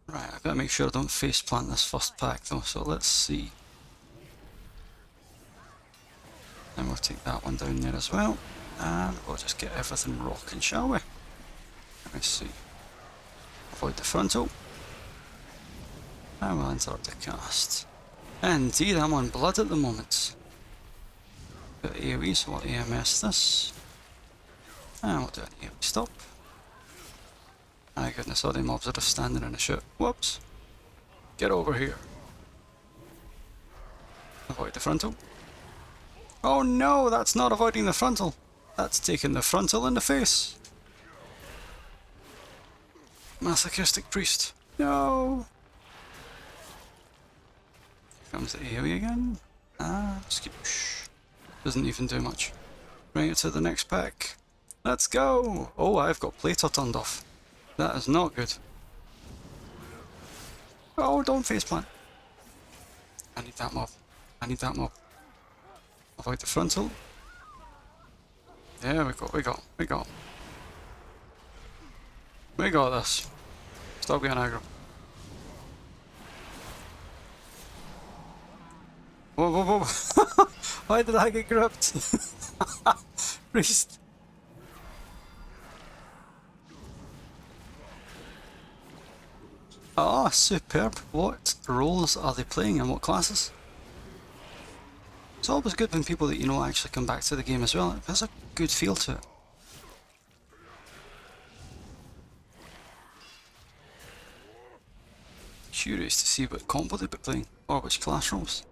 Right, I've got to make sure I don't face plant this first pack though, so let's see. And we'll take that one down there as well. And we'll just get everything rocking, shall we? Let me see. Avoid the frontal. And we'll interrupt the cast. Indeed, I'm on blood at the moment. Got AoE, so we'll AMS this. And we'll do an AoE stop. My goodness, all the mobs are just standing in a shit. Whoops. Get over here. Avoid the frontal. Oh no, that's not avoiding the frontal. That's taking the frontal in the face. Masochistic priest. No. Here comes the AoE again. Ah, skoosh. Doesn't even do much. Bring it to the next pack. Let's go. Oh, I've got Plato turned off. That is not good. Oh, don't faceplant. I need that mob. I need that mob. Avoid the frontal. Yeah, we got. We got this. Stop getting aggro. Whoa, whoa, whoa. Why did I get gripped? Priest. Ah, superb. What roles are they playing and what classes? It's always good when people that you know actually come back to the game as well. It has a good feel to it. Curious to see what combo they'll be playing, or which class roles.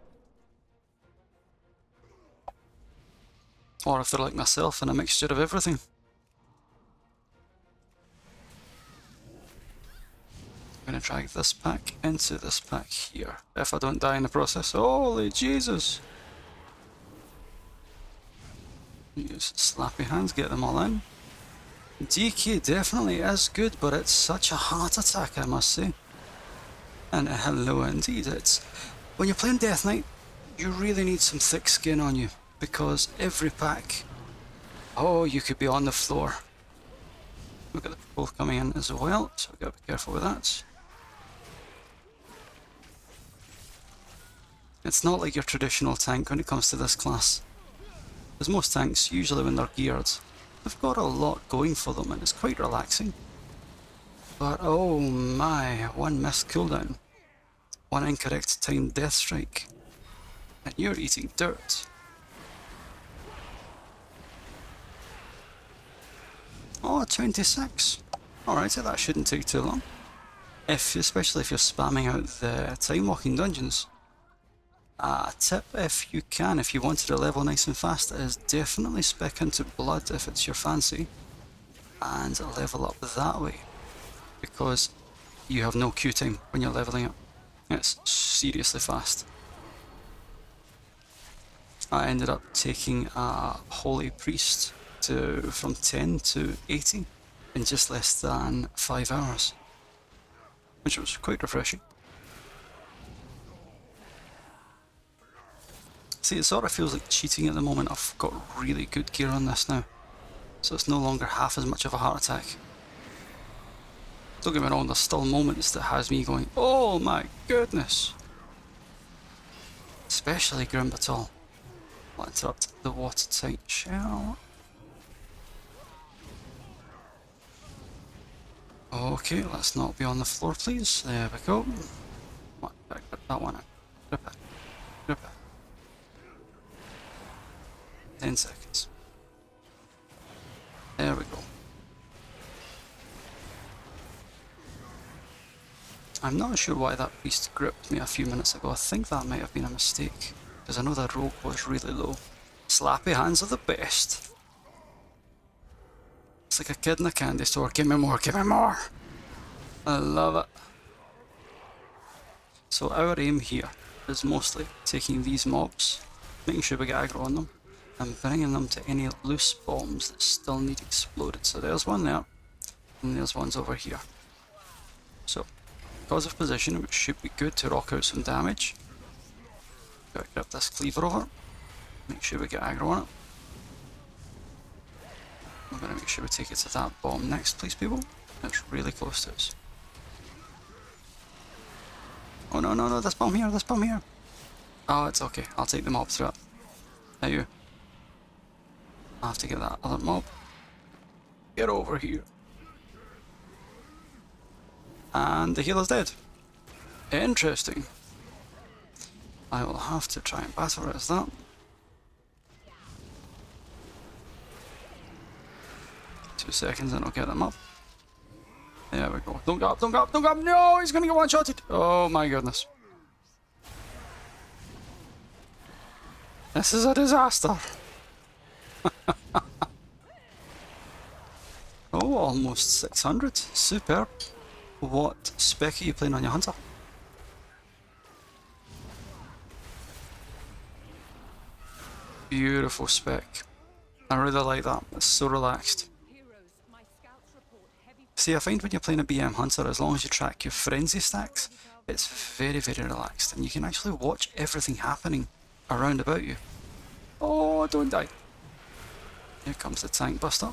Or if they're like myself and a mixture of everything. I'm going to drag this pack into this pack here, if I don't die in the process. Holy Jesus! Use slappy hands, get them all in. DK definitely is good, but it's such a heart attack, I must say. And hello indeed, it's... When you're playing Death Knight, you really need some thick skin on you, because every pack... Oh, you could be on the floor. We've got the people coming in as well, so we've got to be careful with that. It's not like your traditional tank when it comes to this class. Because most tanks, usually when they're geared, they've got a lot going for them and it's quite relaxing. But oh my, one missed cooldown, one incorrect timed death strike, and you're eating dirt. Oh, 26. Alright, so that shouldn't take too long. Especially if you're spamming out the time walking dungeons. Tip if you can, if you wanted to level nice and fast, is definitely spec into blood if it's your fancy, and level up that way, because you have no queue time when you're leveling up. It's seriously fast. I ended up taking a Holy Priest from 10 to 80 in just less than 5 hours, which was quite refreshing. See, it sort of feels like cheating at the moment. I've got really good gear on this now, so it's no longer half as much of a heart attack. Don't get me wrong, there's still moments that has me going, oh my goodness! Especially Grim Battle. I'll interrupt the watertight shell. Okay, let's not be on the floor please. There we go. Grip that one out. Grip it. Grip it. 10 seconds. There we go. I'm not sure why that priest gripped me a few minutes ago. I think that might have been a mistake, because I know that rope was really low. Slappy hands are the best. It's like a kid in a candy store. Give me more, give me more! I love it. So our aim here is mostly taking these mobs, making sure we get aggro on them, and bringing them to any loose bombs that still need exploded. So there's one there, and there's ones over here. So, because of position, it should be good to rock out some damage. Gotta grab this cleaver over, make sure we get aggro on it. We're gonna make sure we take it to that bomb next, please people. It's really close to us. Oh no, no, no, this bomb here, this bomb here. Oh, it's okay, I'll take the mob through it. Now you. I'll have to get that other mob. Get over here. And the healer's dead. Interesting. I will have to try and battle res that. Two seconds and I'll get them up. There we go. Don't go up, don't go up, don't go up. No, he's gonna get one-shotted. Oh my goodness. This is a disaster. Oh, almost 600. Superb. What spec are you playing on your hunter? Beautiful spec. I really like that. It's so relaxed. See, I find when you're playing a BM hunter, as long as you track your frenzy stacks, it's very, very relaxed, and you can actually watch everything happening around about you. Oh, don't die. Here comes the tank buster.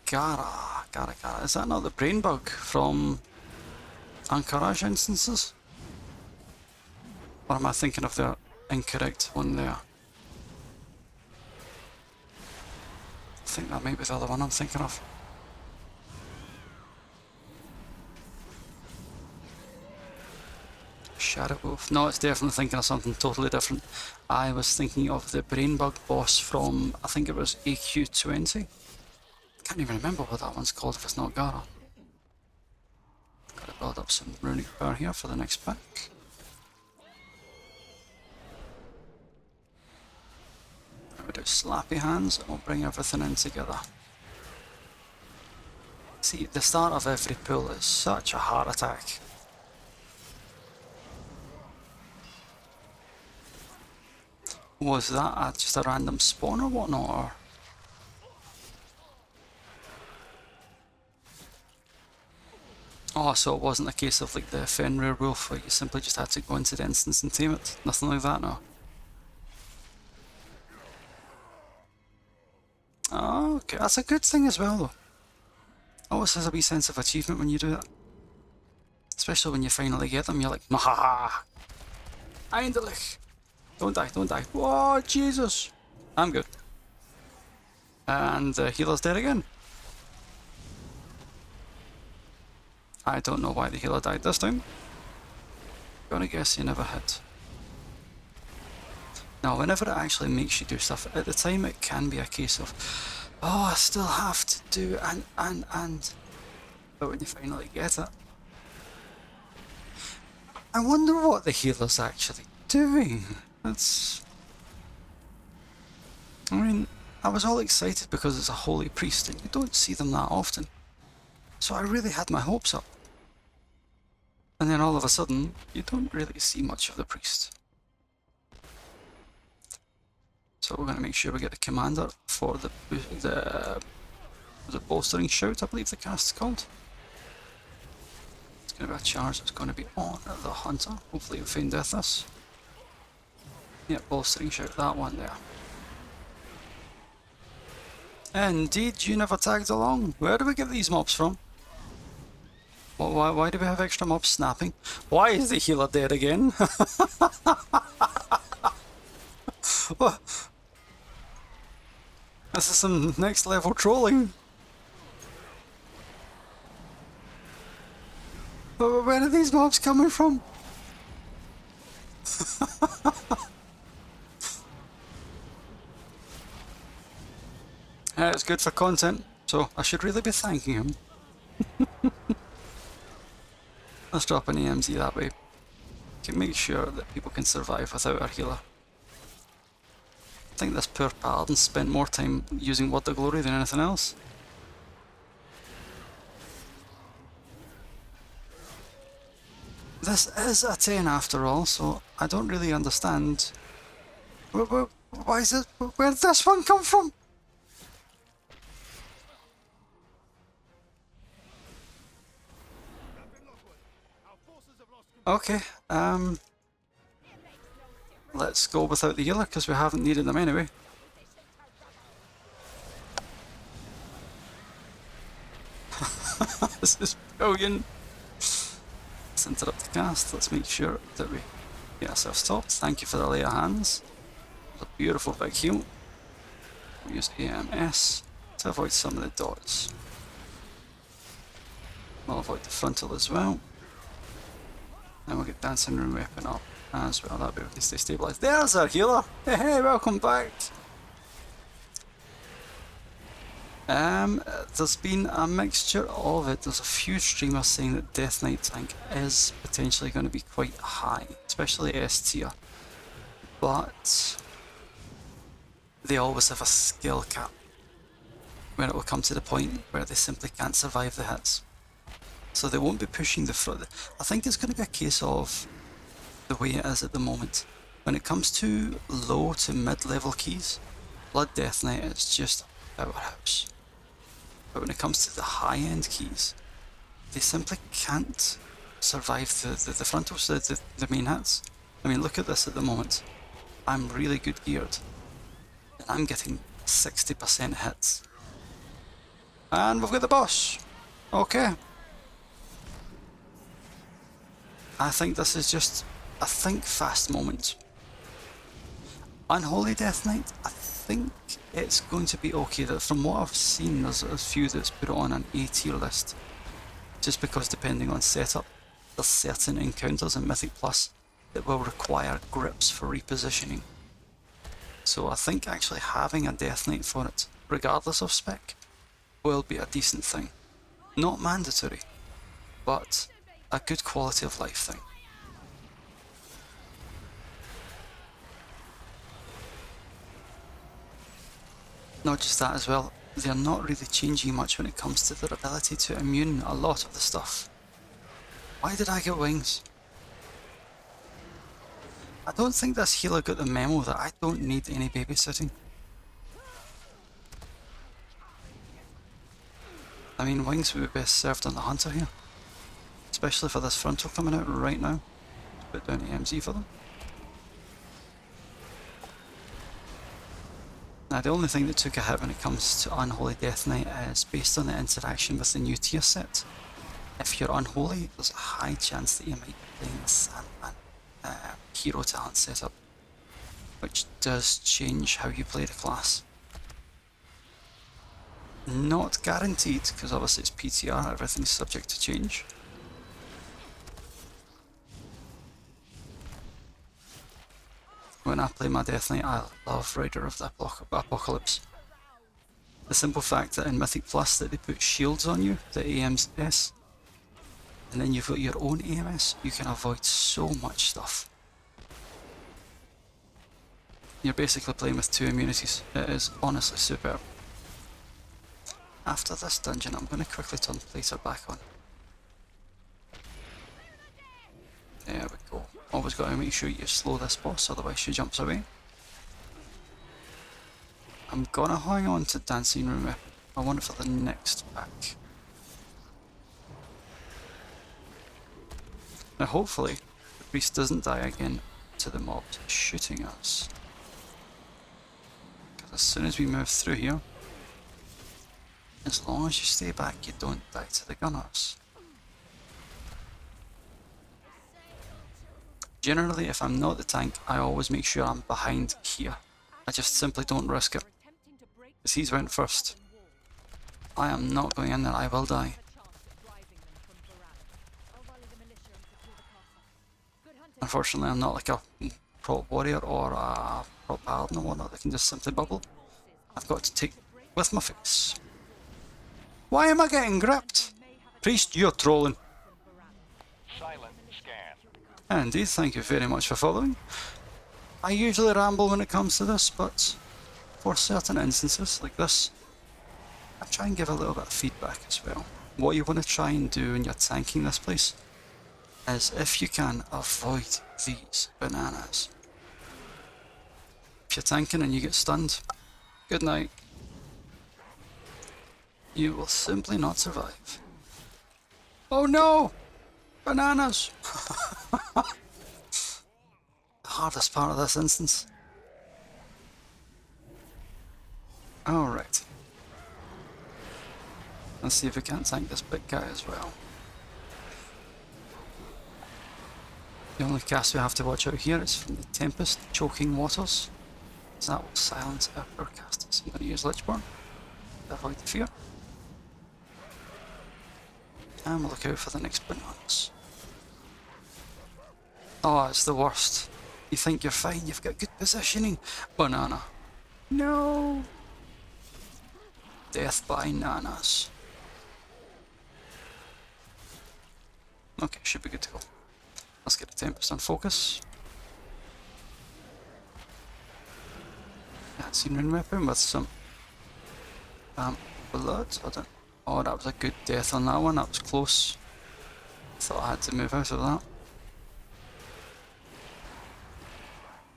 Gara. Is that not the brain bug from Anchorage instances? Or am I thinking of the incorrect one there? I think that might be the other one I'm thinking of. Shadow Wolf. No, it's definitely thinking of something totally different. I was thinking of the brain bug boss from, I think it was AQ20. I can't even remember what that one's called if it's not Gara. Gotta build up some runic power here for the next pack. We do slappy hands and we'll bring everything in together. See, the start of every pull is such a heart attack. Was that just a random spawn or whatnot? Or? Oh, so it wasn't a case of like the Fenrir wolf where you simply just had to go into the instance and tame it? Nothing like that, no? Oh, okay, that's a good thing as well though. Always has a wee sense of achievement when you do that. Especially when you finally get them, you're like, Mahaha! Eindelijk! Don't die, don't die. Whoa, Jesus! I'm good. And the healer's dead again. I don't know why the healer died this time. Gonna guess he never hit. Now, whenever it actually makes you do stuff, at the time it can be a case of, oh, I still have to do, and. But when you finally get it, I wonder what the healer's actually doing. That's. I mean, I was all excited because it's a holy priest, and you don't see them that often. So I really had my hopes up. And then all of a sudden, you don't really see much of the priest. So we're going to make sure we get the commander for the bolstering shout, I believe the cast's called. It's going to be a charge that's going to be on the hunter. Hopefully you'll find death this. Yeah, bolstering shout, that one there. Indeed, you never tagged along. Where do we get these mobs from? Why do we have extra mobs snapping? Why is the healer dead again? This is some next level trolling. Where are these mobs coming from? It's good for content, so I should really be thanking him. Let's drop an AMZ that way. Can make sure that people can survive without our healer. I think this poor paladin spent more time using Word of Glory than anything else. This is a 10 after all, so I don't really understand. Why is it? Where did this one come from? Okay, let's go without the healer because we haven't needed them anyway. This is brilliant. Let's interrupt the cast. Let's make sure that we get ourselves stopped. Thank you for the lay of hands. A beautiful big heal. We use AMS to avoid some of the dots. We'll avoid the frontal as well. And we'll get Dancing Room Weapon up as well. That'll be able to stay stabilised. There's our healer! Hey, hey, welcome back! There's been a mixture of it. There's a few streamers saying that Death Knight tank is potentially going to be quite high, especially S tier. But they always have a skill cap where it will come to the point where they simply can't survive the hits. So they won't be pushing the front. I think it's going to be a case of the way it is at the moment. When it comes to low to mid-level keys, Blood Death Knight is just a powerhouse. But when it comes to the high-end keys, they simply can't survive the frontals, the main hits. I mean, look at this at the moment. I'm really good geared, and I'm getting 60% hits. And we've got the boss. Okay. I think this is just a think fast moment. Unholy Death Knight, I think it's going to be okay. That from what I've seen, there's a few that's put it on an A tier list. Just because depending on setup, there's certain encounters in Mythic Plus that will require grips for repositioning. So I think actually having a Death Knight for it, regardless of spec, will be a decent thing. Not mandatory, but a good quality of life thing. Not just that as well, they're not really changing much when it comes to their ability to immune a lot of the stuff. Why did I get wings? I don't think this healer got the memo that I don't need any babysitting. I mean, wings would be best served on the hunter here. Especially for this frontal coming out right now. Put down AMZ for them. Now the only thing that took a hit when it comes to Unholy Death Knight is based on the interaction with the new tier set. If you're Unholy, there's a high chance that you might be playing the Sandman hero talent setup, which does change how you play the class. Not guaranteed, because obviously it's PTR, everything's subject to change. When I play my Death Knight, I love Rider of the Apocalypse. The simple fact that in Mythic Plus that they put shields on you, the AMS, and then you've got your own AMS, you can avoid so much stuff. You're basically playing with two immunities. It is honestly superb. After this dungeon, I'm going to quickly turn Plater back on. There we go. Always got to make sure you slow this boss, otherwise she jumps away. I'm gonna hang on to Dancing Room Weapon. I want it for the next pack. Now hopefully, the priest doesn't die again to the mobs shooting us. Because as soon as we move through here, as long as you stay back, you don't die to the gunners. Generally, if I'm not the tank, I always make sure I'm behind here. I just simply don't risk it. Because he's went first. I am not going in there, I will die. Unfortunately, I'm not like a prop warrior or a prop paladin or whatnot that can just simply bubble. I've got to take with my face. Why am I getting gripped? Priest, you're trolling. Indeed, thank you very much for following. I usually ramble when it comes to this, but for certain instances like this, I try and give a little bit of feedback as well. What you want to try and do when you're tanking this place is, if you can, avoid these bananas. If you're tanking and you get stunned, good night. You will simply not survive. Oh no! Bananas! The hardest part of this instance. Alright. Let's see if we can't tank this big guy as well. The only cast we have to watch out here is from the Tempest, Choking Waters. So that will silence our casters. I'm going to use Lichborn to avoid the fear. And we'll look out for the next bananas. Oh, it's the worst. You think you're fine, you've got good positioning. Banana. No! Death by nanas. Okay, should be good to go. Let's get the Tempest on focus. Yeah, seen Rune Weapon with some blood. I don't. Oh, that was a good death on that one. That was close. Thought I had to move out of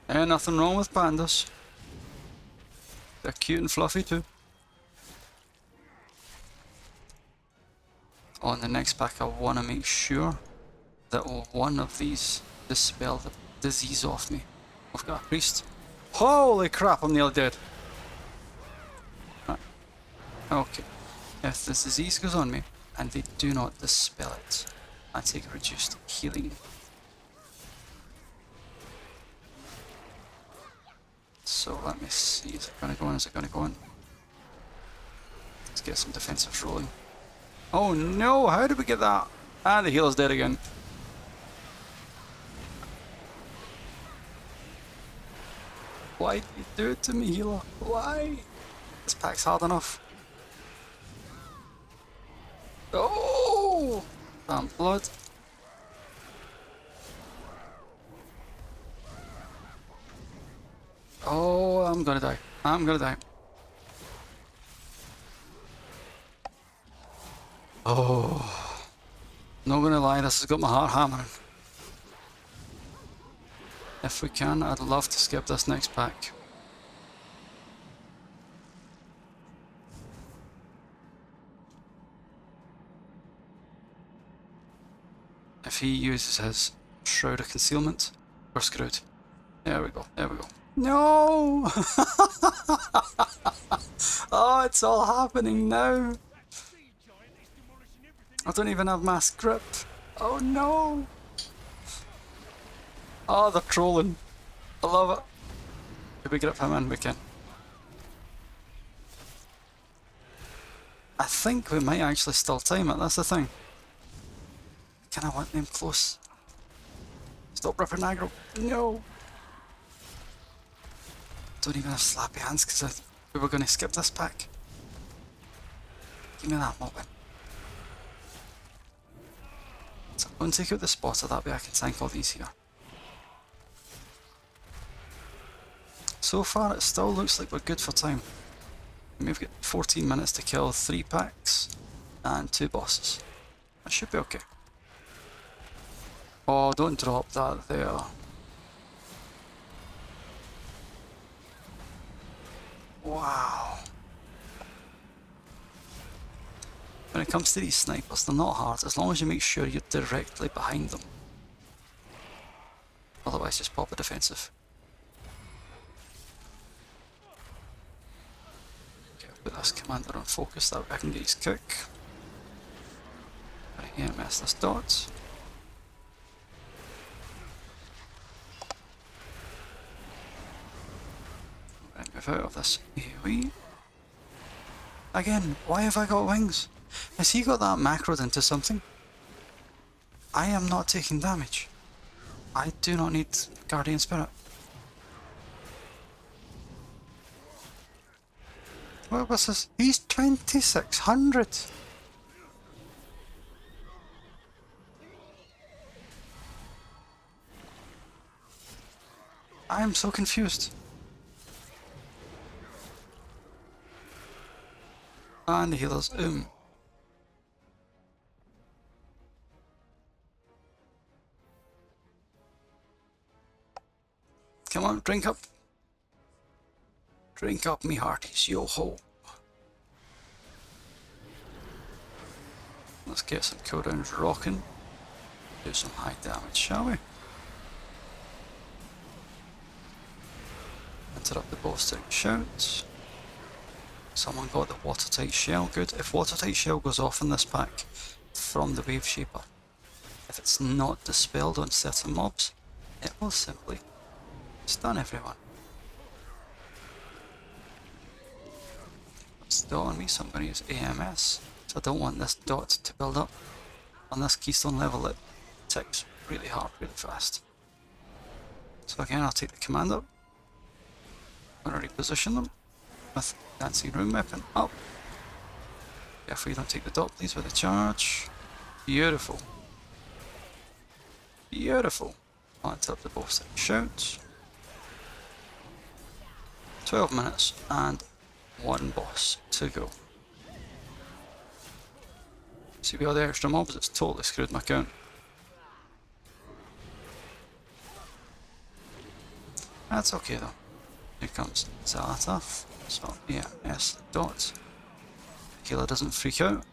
that. Nothing wrong with pandas. They're cute and fluffy too. On the next pack, I want to make sure that one of these dispel the disease off me. I've got a priest. Holy crap, I'm nearly dead. Right. Okay. If this disease goes on me and they do not dispel it, I take reduced healing. So let me see, is it going to go in? Is it going to go in? Let's get some defensives rolling. Oh no, how did we get that? Ah, the healer's dead again. Why did you do it to me, healer? Why? This pack's hard enough. Oh! Damn blood. Oh, I'm gonna die. I'm gonna die. Oh. Not gonna lie, this has got my heart hammering. If we can, I'd love to skip this next pack. If he uses his Shroud of Concealment, we're screwed. There we go, there we go. No! Oh, it's all happening now. I don't even have Mass Grip. Oh no! Oh, they're trolling. I love it. Could we grip him in? We can. I think we might actually still time it, that's the thing. Can I want them close? Stop ripping aggro. No! Don't even have slappy hands because we were going to skip this pack. Give me that moment. So I'm going to take out the spotter, that way I can tank all these here. So far it still looks like we're good for time. We've got 14 minutes to kill 3 packs and 2 bosses. That should be okay. Oh, don't drop that there. Wow. When it comes to these snipers, they're not hard as long as you make sure you're directly behind them. Otherwise, just pop a defensive. Okay, I'll put this commander on focus, that way I can get his cook. Again, mess this dot. Right, move out of this AoE. Again, why have I got wings? Has he got that macroed into something? I am not taking damage. I do not need Guardian Spirit. What was this? He's 2600! I am so confused. And the healers, Come on, drink up. Drink up, me hearties, yo ho. Let's get some cooldowns rocking. Do some high damage, shall we? Interrupt the ballstic shouts. Someone got the watertight shell, good. If watertight shell goes off in this pack from the wave shaper, if it's not dispelled on certain mobs, it will simply stun everyone. It's dot on me, so I'm going to use AMS. So I don't want this dot to build up. On this keystone level, it ticks really hard, really fast. So again, I'll take the command up. I'm going to reposition them with Dancing Rune Weapon up. Careful you don't take the dot, please, with the charge. Beautiful. Beautiful. On top of the boss shout. 12 minutes and one boss to go. See, with all the extra mobs, it's totally screwed my count. That's okay though. Here comes Xal'atath. So yeah, S dot. Healer doesn't freak out.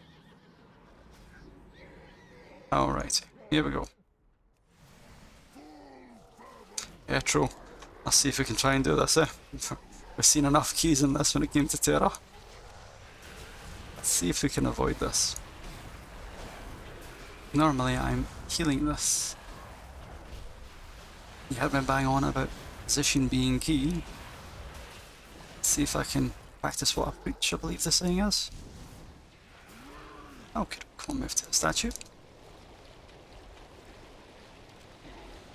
Alrighty, here we go. Yeah, true. Let's see if we can try and do this, eh? We've seen enough keys in this when it came to Terra. Let's see if we can avoid this. Normally I'm healing this. You heard me bang on about position being key. Let's see if I can practice what I preach, I believe the saying is. Okay, come on, move to the statue.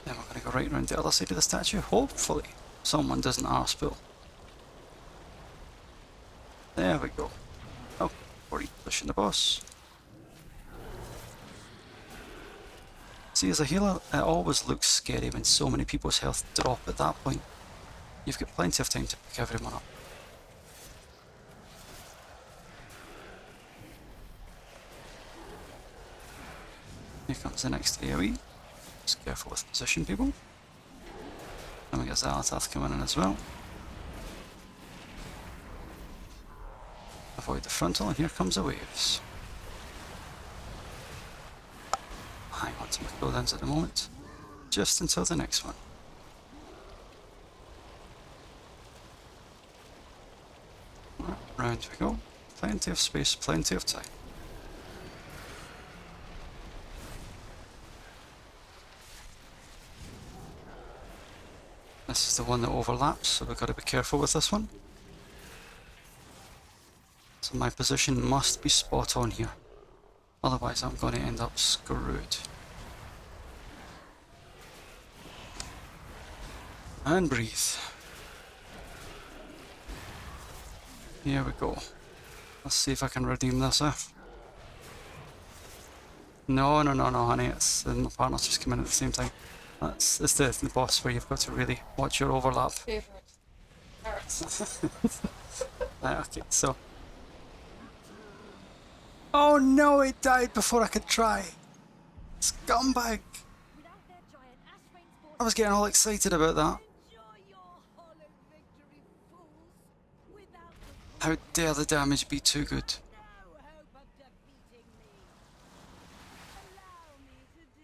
Then we're going to go right around the other side of the statue. Hopefully someone doesn't arsepool. There we go. Oh, we're repositioning the boss. See, as a healer, it always looks scary when so many people's health drop at that point. You've got plenty of time to pick everyone up. Here comes the next AoE. Just careful with position, people. And we got Xal'atath coming in as well. Avoid the frontal, and here comes the waves. Hang on to my cooldowns at the moment, just until the next one. Right, round we go. Plenty of space, plenty of time. This is the one that overlaps, so we've got to be careful with this one. So my position must be spot on here. Otherwise I'm going to end up screwed. And breathe. Here we go. Let's see if I can redeem this, eh? No, honey, it's my partner's just come in at the same time. It's the boss where you've got to really watch your overlap. Right, okay, so. Oh no, it died before I could try. Scumbag. I was getting all excited about that. How dare the damage be too good?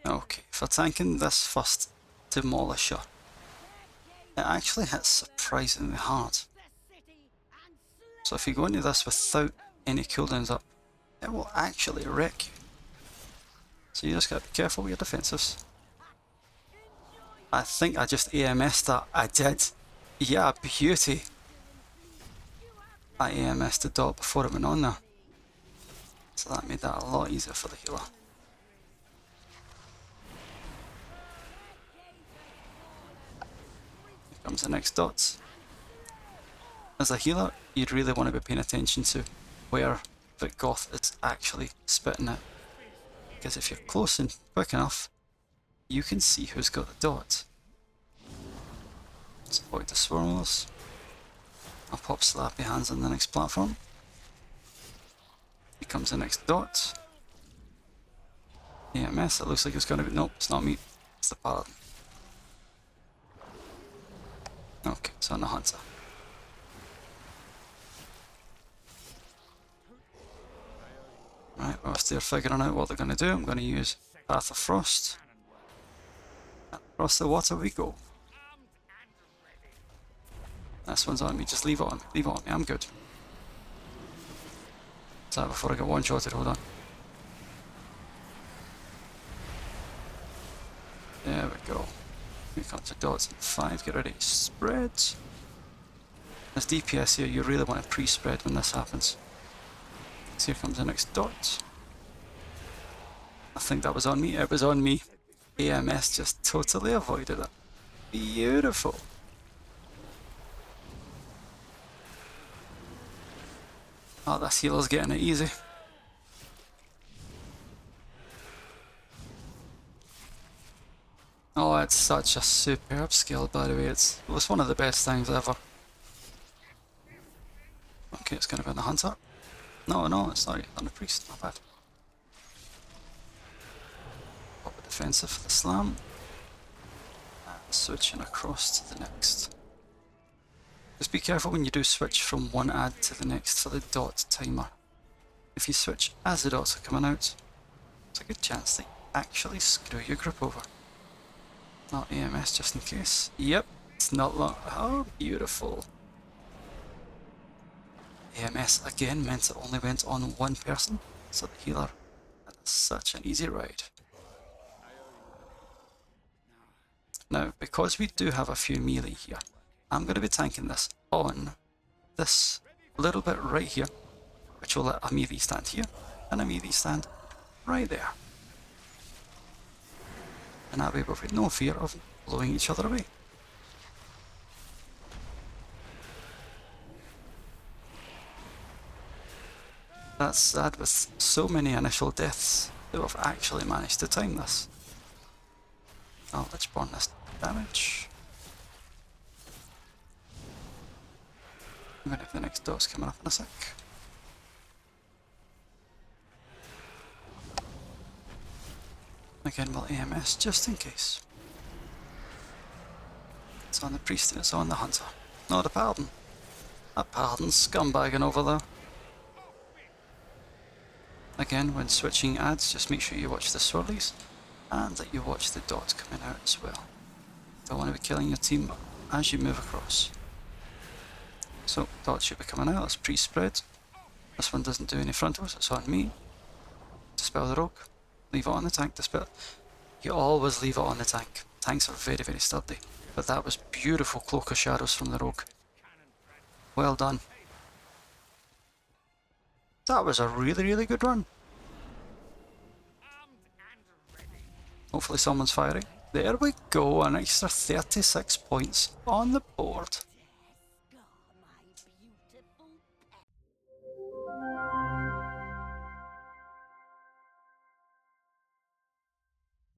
Okay, for tanking this first demolisher, it actually hits surprisingly hard. So if you go into this without any cooldowns up, it will actually wreck you. So you just gotta be careful with your defensives. I think I just AMS'd that. I did. Yeah, beauty. I AMS'd the dot before it went on there. So that made that a lot easier for the healer. Here comes the next dots. As a healer, you'd really want to be paying attention to where Vikgoth is actually spitting it. Because if you're close and quick enough, you can see who's got the dot. Let's avoid the swirls. I'll pop slappy hands on the next platform. Here comes the next dot. AMS, it looks like it's going to be... Nope, it's not me. It's the paladin. Okay, it's on the hunter. Right, whilst they're figuring out what they're going to do, I'm going to use Path of Frost. Across the water we go. This one's on me, just leave it on me, I'm good. So before I get one-shotted, hold on. There we go. Here comes the dots in 5, get ready to spread. As DPS here, you really want to pre-spread when this happens. So here comes the next dot. I think that was on me, it was on me. AMS just totally avoided it. Beautiful. Oh, this healer's getting it easy. Oh, it's such a superb skill, by the way. It was one of the best things ever. Okay, it's going to be on the hunter. No, it's not on the priest. Not bad. Pop a defensive for the slam. And switching across to the next. Just be careful when you do switch from one ad to the next for the dot timer. If you switch as the dots are coming out, there's a good chance they actually screw your group over. Not AMS just in case. Yep, it's not long. Oh, beautiful. AMS again meant it only went on one person, so the healer had such an easy ride. Now, because we do have a few melee here, I'm going to be tanking this on this little bit right here, which will let a melee stand here, and a melee stand right there. And that way we've got no fear of blowing each other away. That's sad with so many initial deaths that we've actually managed to time this. Oh, let's burn this damage. I'm gonna have the next dot's coming up in a sec. Again, we'll AMS just in case. It's on the priest and it's on the hunter. No, the paladin. That paladin's scumbagging over there. Again, when switching ads, just make sure you watch the swirlies and that you watch the dots coming out as well. Don't want to be killing your team as you move across. So, dots should be coming out, let's pre-spread. This one doesn't do any frontals, it's on me. Dispel the rogue. Leave it on the tank, dispel. You always leave it on the tank. Tanks are very, very sturdy. But that was beautiful Cloak of Shadows from the rogue. Well done. That was a really, really good run. Hopefully someone's firing. There we go, an extra 36 points on the board.